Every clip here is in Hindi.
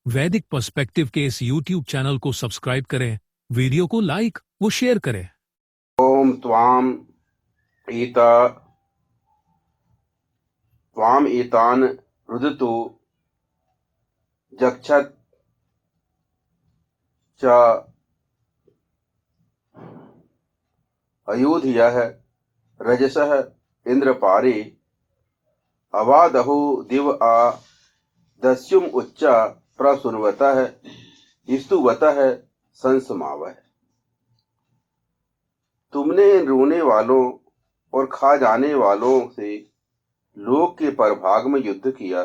वैदिक पर्सपेक्टिव के इस YouTube चैनल को सब्सक्राइब करें, वीडियो को लाइक व शेयर करें। ओम त्वाम एतान रुदतो जक्षत च अयोध्यः रजसः इंद्रपारे अवादहो दिव आ दस्युम उच्च प्रसुनवतः स्तुवतः संसमावः। तुमने रोने वालों और खा जाने वालों से लोक के परभाग में युद्ध किया।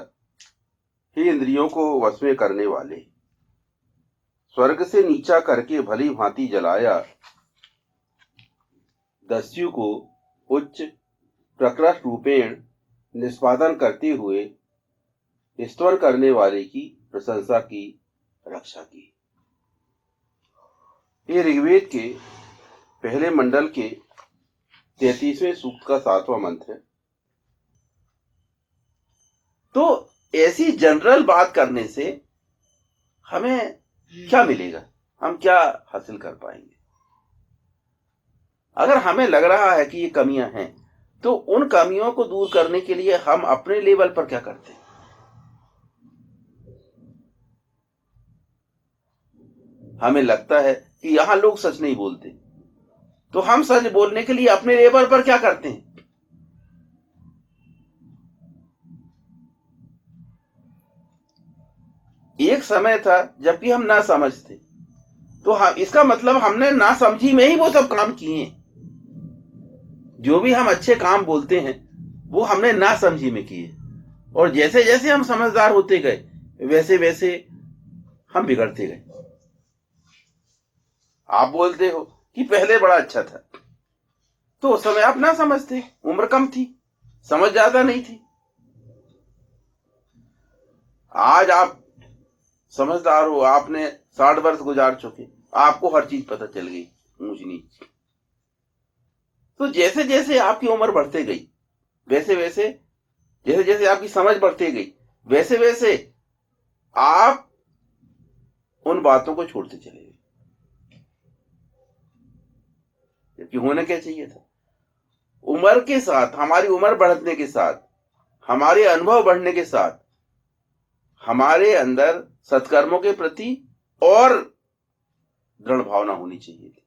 हे इंद्रियों को वश में करने वाले, स्वर्ग से नीचा करके भली भांति जलाया। दस्यु को उच्च प्रकृत रूपेण निष्पादन करते हुए स्तवन करने वाले की प्रशंसा की, रक्षा की। ये ऋग्वेद के पहले मंडल के 33वें सूक्त का 7वां मंत्र है। तो ऐसी जनरल बात करने से हमें क्या मिलेगा, हम क्या हासिल कर पाएंगे? अगर हमें लग रहा है कि ये कमियां हैं, तो उन कमियों को दूर करने के लिए हम अपने लेवल पर क्या करते हैं? हमें लगता है कि यहां लोग सच नहीं बोलते, तो हम सच बोलने के लिए अपने लेवल पर क्या करते हैं? एक समय था जबकि हम ना समझते, तो इसका मतलब हमने ना समझी में ही वो सब काम किए। जो भी हम अच्छे काम बोलते हैं वो हमने ना समझी में किए, और जैसे जैसे हम समझदार होते गए वैसे वैसे हम बिगड़ते गए। आप बोलते हो कि पहले बड़ा अच्छा था, तो उस समय आप ना समझते, उम्र कम थी, समझ ज्यादा नहीं थी। आज आप समझदार हो, आपने 60 वर्ष गुजार चुके, आपको हर चीज पता चल गई, ऊंच नीच। तो जैसे जैसे आपकी उम्र बढ़ते गई, वैसे वैसे जैसे जैसे आपकी समझ बढ़ती गई, वैसे वैसे आप उन बातों को छोड़ते चले गए। जबकि होना क्या चाहिए था? उम्र के साथ, हमारी उम्र बढ़ने के साथ, हमारे अनुभव बढ़ने के साथ, हमारे अंदर सत्कर्मों के प्रति और दृढ़ भावना होनी चाहिए थी,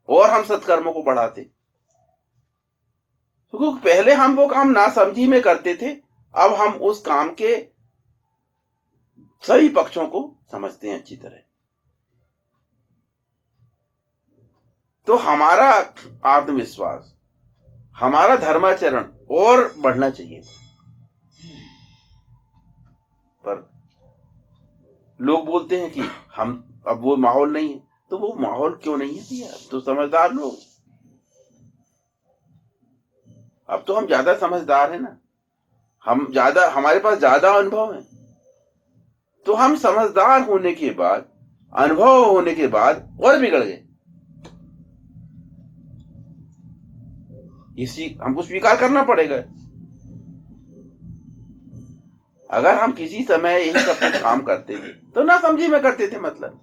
और हम सत्कर्मों को बढ़ाते। क्योंकि पहले हम वो काम नासमझी में करते थे, अब हम उस काम के सभी पक्षों को समझते हैं अच्छी तरह। तो हमारा आत्मविश्वास, हमारा धर्माचरण और बढ़ना चाहिए। पर लोग बोलते हैं कि हम अब वो माहौल नहीं है। तो वो माहौल क्यों नहीं है भैया? अब तो समझदार लोग, अब तो हम ज्यादा समझदार है ना, हम ज्यादा, हमारे पास ज्यादा अनुभव है। तो हम समझदार होने के बाद, अनुभव होने के बाद और बिगड़ गए। इसी हमको स्वीकार करना पड़ेगा। अगर हम किसी समय यही सब कुछ काम करते थे तो ना समझी में करते थे, मतलब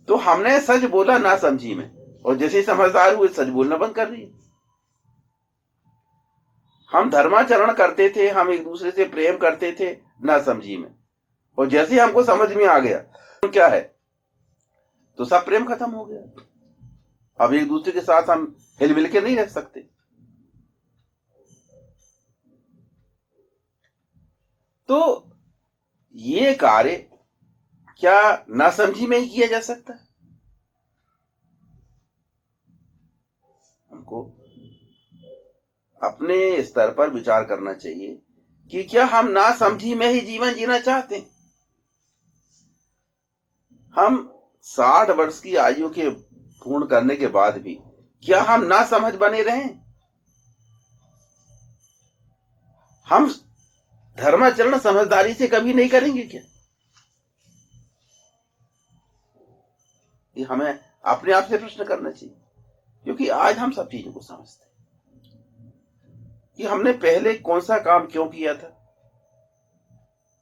तो हमने सच बोला ना समझी में, और जैसे समझदार हुए सच बोलना बंद कर दिए। हम धर्माचरण करते थे, हम एक दूसरे से प्रेम करते थे ना समझी में, और जैसे हमको समझ में आ गया तो क्या है, तो सब प्रेम खत्म हो गया। अब एक दूसरे के साथ हम हिल मिल के नहीं रह सकते। तो ये कार्य क्या नासमझी में ही किया जा सकता है? हमको अपने स्तर पर विचार करना चाहिए कि क्या हम नासमझी में ही जीवन जीना चाहते हैं? हम 60 वर्ष की आयु के पूर्ण करने के बाद भी क्या हम नासमझ बने रहें? हम धर्माचरण समझदारी से कभी नहीं करेंगे क्या? ये हमें अपने आप से प्रश्न करना चाहिए, क्योंकि आज हम सब चीजों को समझते हैं कि हमने पहले कौन सा काम क्यों किया था,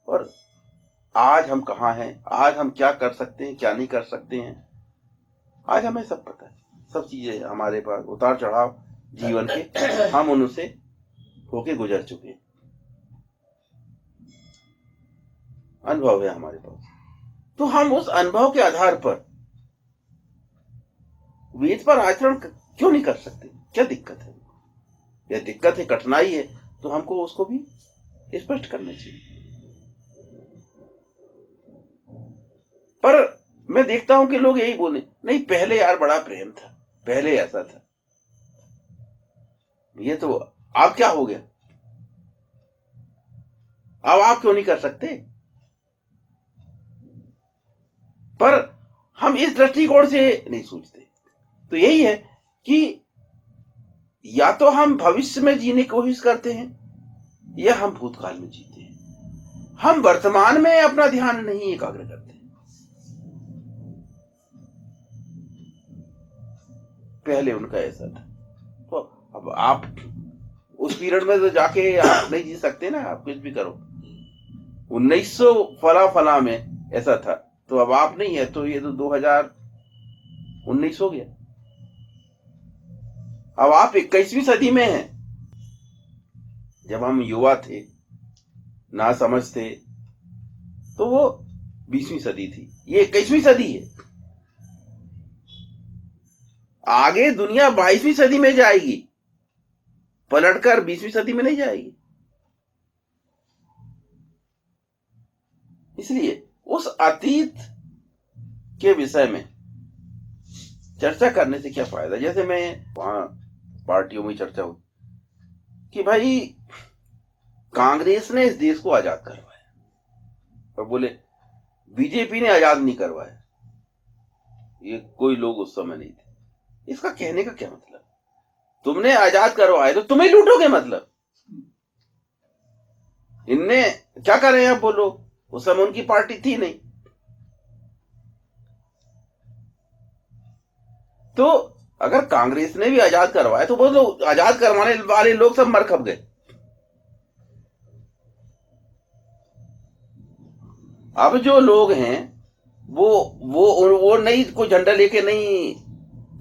और आज हम कहाँ हैं, आज हम क्या कर सकते हैं, क्या नहीं कर सकते हैं, आज हमें सब पता है। सब चीजें हमारे पास, उतार चढ़ाव जीवन के हम उनसे होके गुजर चुके हैं, अनुभव है हमारे पास। तो हम उस अनुभव के आधार पर वेद पर आचरण क्यों नहीं कर सकते? क्या दिक्कत है? यह दिक्कत है, कठिनाई है, तो हमको उसको भी स्पष्ट करना चाहिए। पर मैं देखता हूं कि लोग यही बोले, नहीं पहले यार बड़ा प्रेम था, पहले ऐसा था, ये तो अब क्या हो गया, अब आप क्यों नहीं कर सकते? पर हम इस दृष्टिकोण से नहीं सोचते। तो यही है कि या तो हम भविष्य में जीने की कोशिश करते हैं या हम भूतकाल में जीते हैं। हम वर्तमान में अपना ध्यान नहीं एकाग्र करते। पहले उनका ऐसा था, तो अब आप उस पीरियड में तो जाके आप नहीं जी सकते ना, आप कुछ भी करो। 1900 फला में ऐसा था, तो अब आप नहीं है, तो ये तो 2019 हो गया। अब आप 21वीं सदी में हैं। जब हम युवा थे, ना समझ थे, तो वो 20वीं सदी थी, ये 21वीं सदी है। आगे दुनिया 22वीं सदी में जाएगी, पलटकर 20वीं सदी में नहीं जाएगी। इसलिए उस अतीत के विषय में चर्चा करने से क्या फायदा? जैसे मैं वहां पार्टियों में चर्चा हुई कि भाई कांग्रेस ने इस देश को आजाद करवाया, और बोले बीजेपी ने आजाद नहीं करवाया, ये कोई लोग उस समय नहीं थे। इसका कहने का क्या मतलब? तुमने आजाद करवाया तो तुम्हें लूटोगे, मतलब इनने क्या कर रहे हैं आप बोलो? उस समय उनकी पार्टी थी नहीं। तो अगर कांग्रेस ने भी आजाद करवाया तो वो लोग, आजाद करवाने वाले लोग सब मर खप गए। अब जो लोग हैं वो नहीं, कोई झंडा लेके नहीं,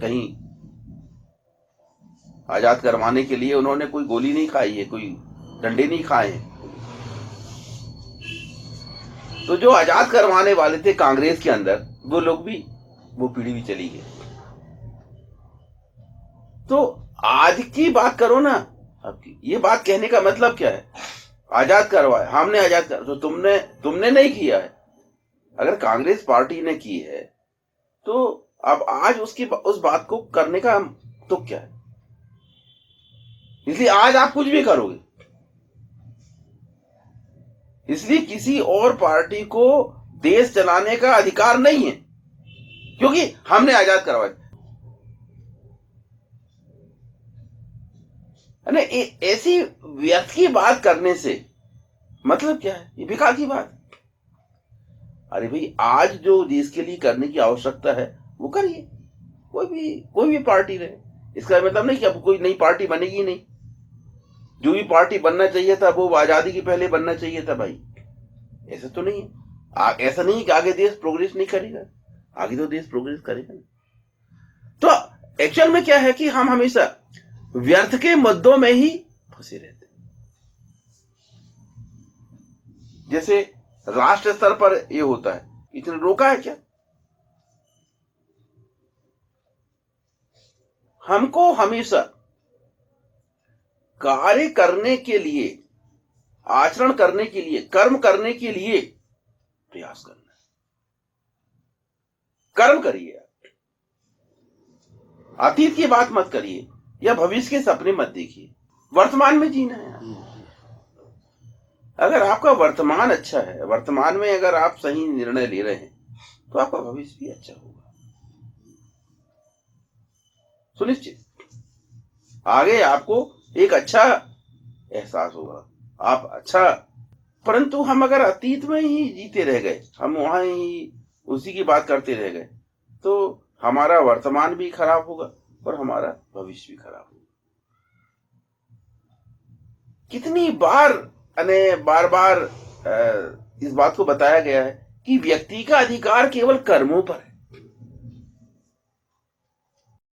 कहीं आजाद करवाने के लिए उन्होंने कोई गोली नहीं खाई है, कोई डंडे नहीं खाए हैं। तो जो आजाद करवाने वाले थे कांग्रेस के अंदर, वो लोग भी, वो पीढ़ी भी चली गई। तो आज की बात करो ना, आपकी ये बात कहने का मतलब क्या है? आजाद करवाया, हमने आजाद कर, तो तुमने नहीं किया है। अगर कांग्रेस पार्टी ने की है, तो अब आज उस बात को करने का तो क्या है? इसलिए आज आप कुछ भी करोगे, इसलिए किसी और पार्टी को देश चलाने का अधिकार नहीं है, क्योंकि हमने आजाद करवाया। ऐसी व्यर्थ की बात करने से मतलब क्या है? ये बेकार की बात। अरे भाई, आज जो देश के लिए करने की आवश्यकता है वो करिए, कोई भी पार्टी रहे। इसका मतलब नहीं कि अब कोई नई पार्टी बनेगी नहीं। जो भी पार्टी बनना चाहिए था वो आजादी के पहले बनना चाहिए था भाई। ऐसा तो नहीं है, ऐसा नहीं कि आगे देश प्रोग्रेस नहीं करेगा, आगे तो देश प्रोग्रेस करेगा। तो एक्चुअल में क्या है कि हम हमेशा व्यर्थ के मुद्दों में ही फंसे रहते हैं। जैसे राष्ट्र स्तर पर ये होता है, इसने रोका है क्या? हमको हमेशा कार्य करने के लिए, आचरण करने के लिए, कर्म करने के लिए प्रयास करना है। कर्म करिए, अतीत की बात मत करिए या भविष्य के सपने मत देखिए, वर्तमान में जीना है। अगर आपका वर्तमान अच्छा है, वर्तमान में अगर आप सही निर्णय ले रहे हैं, तो आपका भविष्य भी अच्छा होगा, सुनिश्चित। आगे आपको एक अच्छा एहसास होगा, आप अच्छा। परंतु हम अगर अतीत में ही जीते रह गए, हम वहां ही उसी की बात करते रह गए, तो हमारा वर्तमान भी खराब होगा और हमारा भविष्य भी खराब होगा। कितनी बार बार इस बात को बताया गया है कि व्यक्ति का अधिकार केवल कर्मों पर है,